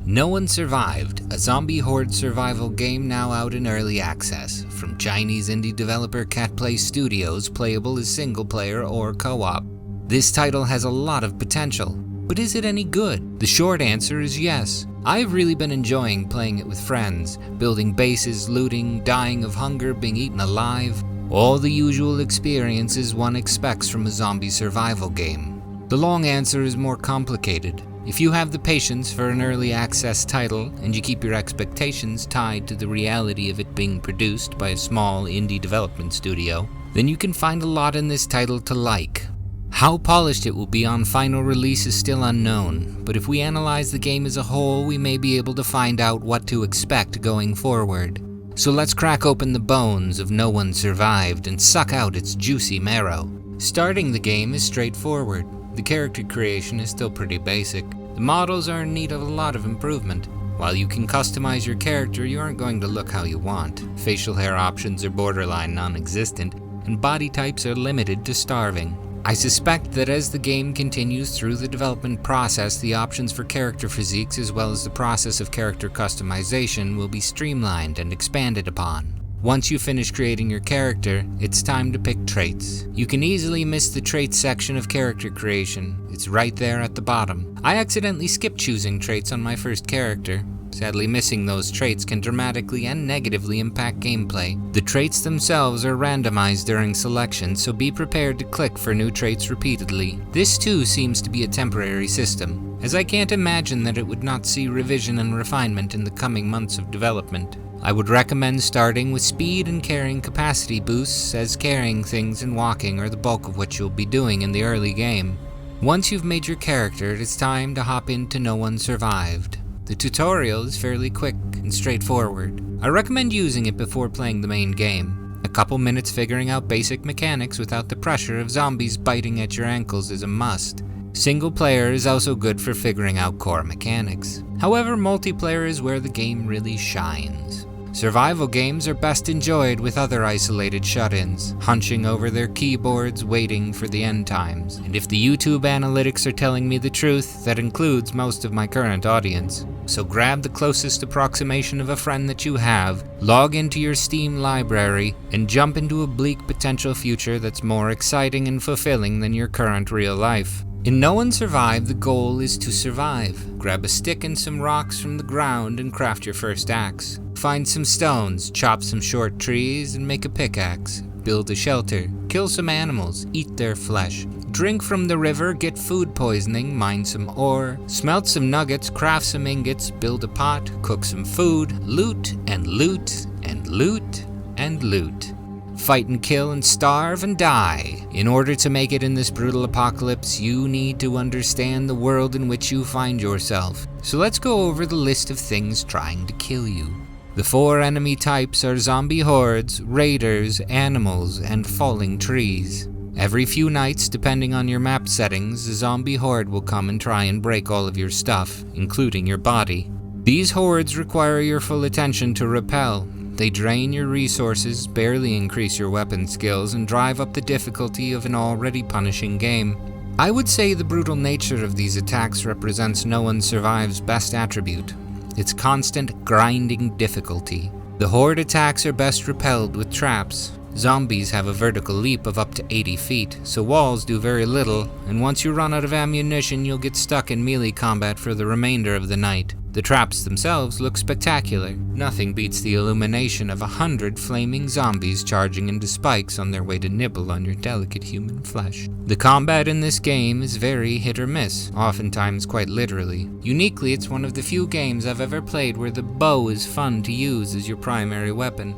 No One Survived, a zombie horde survival game now out in early access. From Chinese indie developer Catplay Studios, playable as single player or co-op. This title has a lot of potential, but is it any good? The short answer is yes. I've really been enjoying playing it with friends, building bases, looting, dying of hunger, being eaten alive. All the usual experiences one expects from a zombie survival game. The long answer is more complicated. If you have the patience for an early access title, and you keep your expectations tied to the reality of it being produced by a small indie development studio, then you can find a lot in this title to like. How polished it will be on final release is still unknown, but if we analyze the game as a whole, we may be able to find out what to expect going forward. So let's crack open the bones of No One Survived and suck out its juicy marrow. Starting the game is straightforward. The character creation is still pretty basic. The models are in need of a lot of improvement. While you can customize your character, you aren't going to look how you want. Facial hair options are borderline non-existent, and body types are limited to starving. I suspect that as the game continues through the development process, the options for character physiques as well as the process of character customization will be streamlined and expanded upon. Once you finish creating your character, it's time to pick traits. You can easily miss the traits section of character creation. It's right there at the bottom. I accidentally skipped choosing traits on my first character. Sadly, missing those traits can dramatically and negatively impact gameplay. The traits themselves are randomized during selection, so be prepared to click for new traits repeatedly. This too seems to be a temporary system, as I can't imagine that it would not see revision and refinement in the coming months of development. I would recommend starting with speed and carrying capacity boosts, as carrying things and walking are the bulk of what you'll be doing in the early game. Once you've made your character, it's time to hop into No One Survived. The tutorial is fairly quick and straightforward. I recommend using it before playing the main game. A couple minutes figuring out basic mechanics without the pressure of zombies biting at your ankles is a must. Single player is also good for figuring out core mechanics. However, multiplayer is where the game really shines. Survival games are best enjoyed with other isolated shut-ins, hunching over their keyboards waiting for the end times. And if the YouTube analytics are telling me the truth, that includes most of my current audience. So grab the closest approximation of a friend that you have, log into your Steam library, and jump into a bleak potential future that's more exciting and fulfilling than your current real life. In No One Survived, the goal is to survive. Grab a stick and some rocks from the ground and craft your first axe. Find some stones, chop some short trees, and make a pickaxe. Build a shelter, kill some animals, eat their flesh. Drink from the river, get food poisoning, mine some ore, smelt some nuggets, craft some ingots, build a pot, cook some food, loot and loot and loot and loot. Fight and kill and starve and die. In order to make it in this brutal apocalypse, you need to understand the world in which you find yourself. So let's go over the list of things trying to kill you. The 4 enemy types are zombie hordes, raiders, animals, and falling trees. Every few nights, depending on your map settings, a zombie horde will come and try and break all of your stuff, including your body. These hordes require your full attention to repel. They drain your resources, barely increase your weapon skills, and drive up the difficulty of an already punishing game. I would say the brutal nature of these attacks represents No One Survived's best attribute: its constant grinding difficulty. The horde attacks are best repelled with traps. Zombies have a vertical leap of up to 80 feet, so walls do very little, and once you run out of ammunition, you'll get stuck in melee combat for the remainder of the night. The traps themselves look spectacular. Nothing beats the illumination of 100 flaming zombies charging into spikes on their way to nibble on your delicate human flesh. The combat in this game is very hit or miss, oftentimes quite literally. Uniquely, it's one of the few games I've ever played where the bow is fun to use as your primary weapon.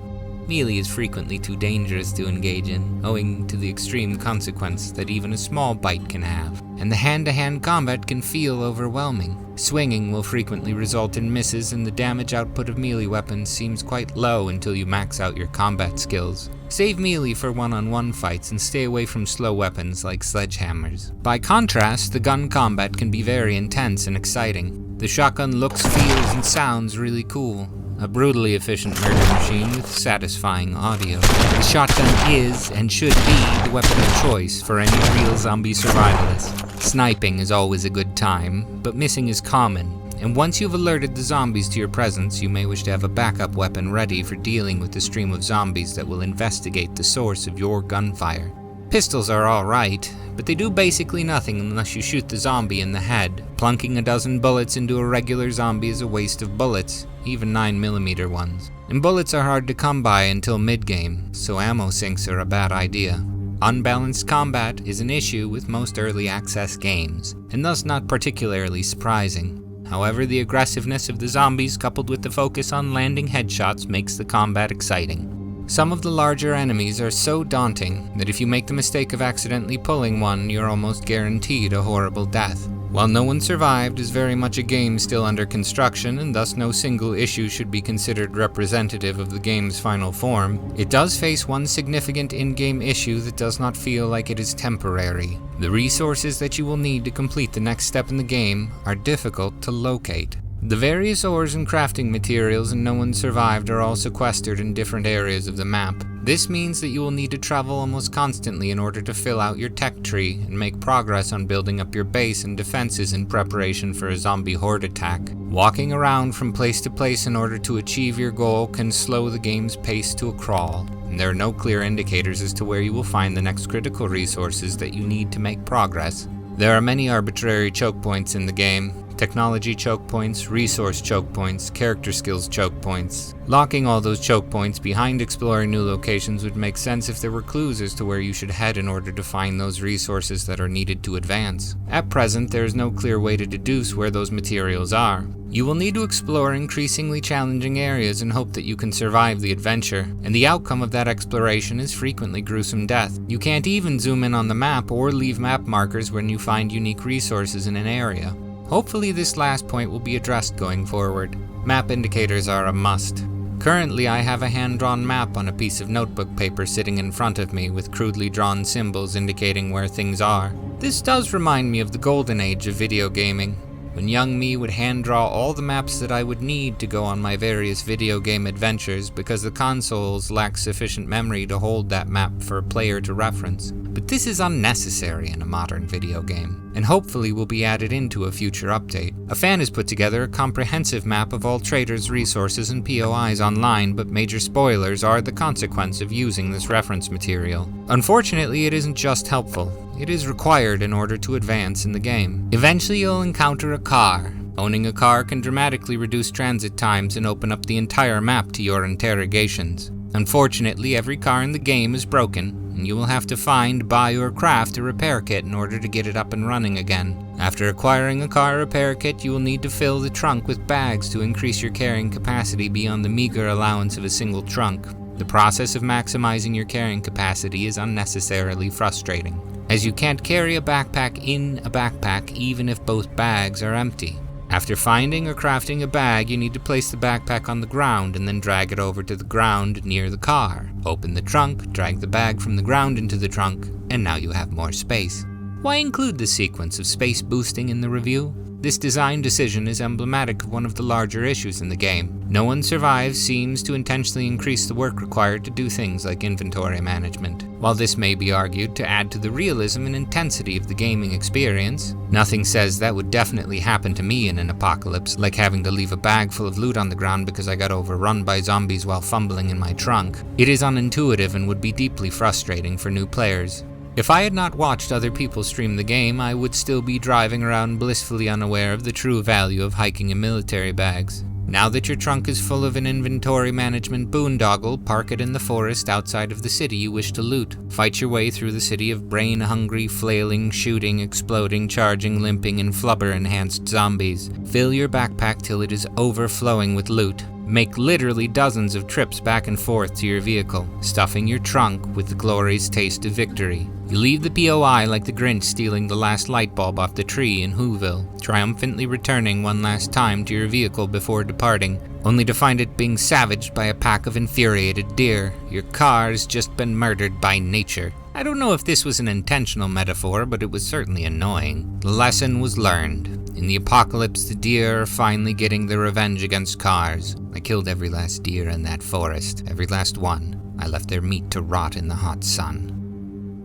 Melee is frequently too dangerous to engage in, owing to the extreme consequence that even a small bite can have, and the hand-to-hand combat can feel overwhelming. Swinging will frequently result in misses, and the damage output of melee weapons seems quite low until you max out your combat skills. Save melee for one-on-one fights and stay away from slow weapons like sledgehammers. By contrast, the gun combat can be very intense and exciting. The shotgun looks, feels, and sounds really cool. A brutally efficient murder machine with satisfying audio. The shotgun is, and should be, the weapon of choice for any real zombie survivalist. Sniping is always a good time, but missing is common, and once you've alerted the zombies to your presence, you may wish to have a backup weapon ready for dealing with the stream of zombies that will investigate the source of your gunfire. Pistols are alright, but they do basically nothing unless you shoot the zombie in the head. Plunking a dozen bullets into a regular zombie is a waste of bullets, even 9mm ones. And bullets are hard to come by until mid-game, so ammo sinks are a bad idea. Unbalanced combat is an issue with most early access games, and thus not particularly surprising. However, the aggressiveness of the zombies coupled with the focus on landing headshots makes the combat exciting. Some of the larger enemies are so daunting that if you make the mistake of accidentally pulling one, you're almost guaranteed a horrible death. While No One Survived is very much a game still under construction and thus no single issue should be considered representative of the game's final form, it does face one significant in-game issue that does not feel like it is temporary. The resources that you will need to complete the next step in the game are difficult to locate. The various ores and crafting materials in No One Survived are all sequestered in different areas of the map. This means that you will need to travel almost constantly in order to fill out your tech tree and make progress on building up your base and defenses in preparation for a zombie horde attack. Walking around from place to place in order to achieve your goal can slow the game's pace to a crawl, and there are no clear indicators as to where you will find the next critical resources that you need to make progress. There are many arbitrary choke points in the game. Technology choke points, resource choke points, character skills choke points. Locking all those choke points behind exploring new locations would make sense if there were clues as to where you should head in order to find those resources that are needed to advance. At present, there is no clear way to deduce where those materials are. You will need to explore increasingly challenging areas and hope that you can survive the adventure, and the outcome of that exploration is frequently gruesome death. You can't even zoom in on the map or leave map markers when you find unique resources in an area. Hopefully this last point will be addressed going forward. Map indicators are a must. Currently I have a hand-drawn map on a piece of notebook paper sitting in front of me with crudely drawn symbols indicating where things are. This does remind me of the golden age of video gaming, when young me would hand-draw all the maps that I would need to go on my various video game adventures because the consoles lack sufficient memory to hold that map for a player to reference. But this is unnecessary in a modern video game, and hopefully will be added into a future update. A fan has put together a comprehensive map of all traders' resources and POIs online, but major spoilers are the consequence of using this reference material. Unfortunately, it isn't just helpful. It is required in order to advance in the game. Eventually you'll encounter a car. Owning a car can dramatically reduce transit times and open up the entire map to your interrogations. Unfortunately, every car in the game is broken, and you will have to find, buy, or craft a repair kit in order to get it up and running again. After acquiring a car repair kit, you will need to fill the trunk with bags to increase your carrying capacity beyond the meager allowance of a single trunk. The process of maximizing your carrying capacity is unnecessarily frustrating, as you can't carry a backpack in a backpack even if both bags are empty. After finding or crafting a bag, you need to place the backpack on the ground and then drag it over to the ground near the car. Open the trunk, drag the bag from the ground into the trunk, and now you have more space. Why include the sequence of space boosting in the review? This design decision is emblematic of one of the larger issues in the game. No One Survives seems to intentionally increase the work required to do things like inventory management. While this may be argued to add to the realism and intensity of the gaming experience, nothing says that would definitely happen to me in an apocalypse, like having to leave a bag full of loot on the ground because I got overrun by zombies while fumbling in my trunk. It is unintuitive and would be deeply frustrating for new players. If I had not watched other people stream the game, I would still be driving around blissfully unaware of the true value of hiking in military bags. Now that your trunk is full of an inventory management boondoggle, park it in the forest outside of the city you wish to loot. Fight your way through the city of brain-hungry, flailing, shooting, exploding, charging, limping, and flubber-enhanced zombies. Fill your backpack till it is overflowing with loot. Make literally dozens of trips back and forth to your vehicle, stuffing your trunk with the glorious taste of victory. You leave the POI like the Grinch stealing the last light bulb off the tree in Whoville, triumphantly returning one last time to your vehicle before departing, only to find it being savaged by a pack of infuriated deer. Your car's just been murdered by nature. I don't know if this was an intentional metaphor, but it was certainly annoying. The lesson was learned. In the apocalypse, the deer are finally getting their revenge against cars. I killed every last deer in that forest, every last one. I left their meat to rot in the hot sun.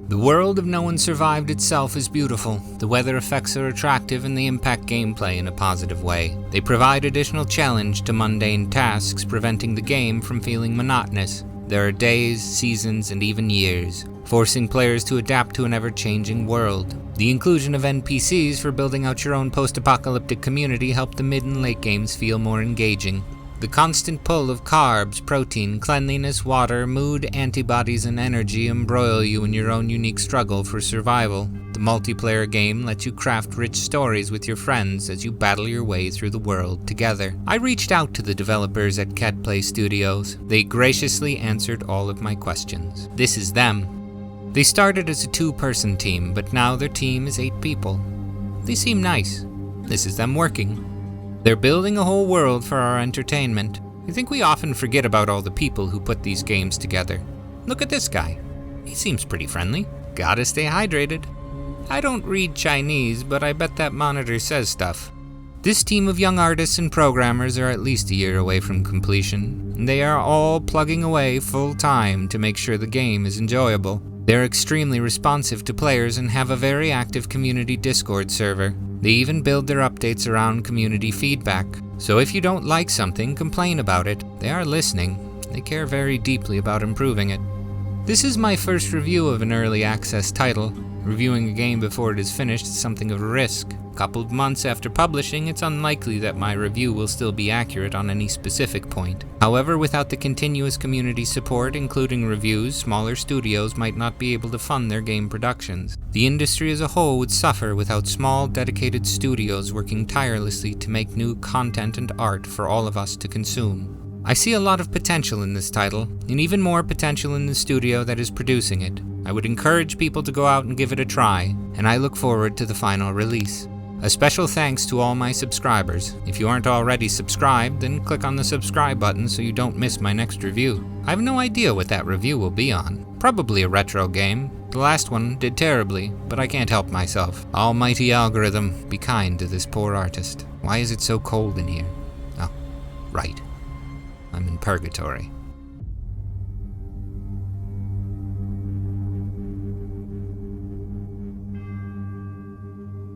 The world of No One Survived itself is beautiful, the weather effects are attractive, and they impact gameplay in a positive way. They provide additional challenge to mundane tasks, preventing the game from feeling monotonous. There are days, seasons, and even years, forcing players to adapt to an ever-changing world. The inclusion of NPCs for building out your own post-apocalyptic community helped the mid and late games feel more engaging. The constant pull of carbs, protein, cleanliness, water, mood, antibodies, and energy embroil you in your own unique struggle for survival. The multiplayer game lets you craft rich stories with your friends as you battle your way through the world together. I reached out to the developers at Catplay Studios. They graciously answered all of my questions. This is them. They started as a 2-person team, but now their team is 8 people. They seem nice. This is them working. They're building a whole world for our entertainment. I think we often forget about all the people who put these games together. Look at this guy. He seems pretty friendly. Gotta stay hydrated. I don't read Chinese, but I bet that monitor says stuff. This team of young artists and programmers are at least a year away from completion, and they are all plugging away full time to make sure the game is enjoyable. They're extremely responsive to players and have a very active community Discord server. They even build their updates around community feedback. So if you don't like something, complain about it. They are listening. They care very deeply about improving it. This is my first review of an early access title. Reviewing a game before it is finished is something of a risk. A couple of months after publishing, it's unlikely that my review will still be accurate on any specific point. However, without the continuous community support, including reviews, smaller studios might not be able to fund their game productions. The industry as a whole would suffer without small, dedicated studios working tirelessly to make new content and art for all of us to consume. I see a lot of potential in this title, and even more potential in the studio that is producing it. I would encourage people to go out and give it a try, and I look forward to the final release. A special thanks to all my subscribers. If you aren't already subscribed, then click on the subscribe button so you don't miss my next review. I have no idea what that review will be on. Probably a retro game. The last one did terribly, but I can't help myself. Almighty algorithm, be kind to this poor artist. Why is it so cold in here? Oh, right. I'm in purgatory.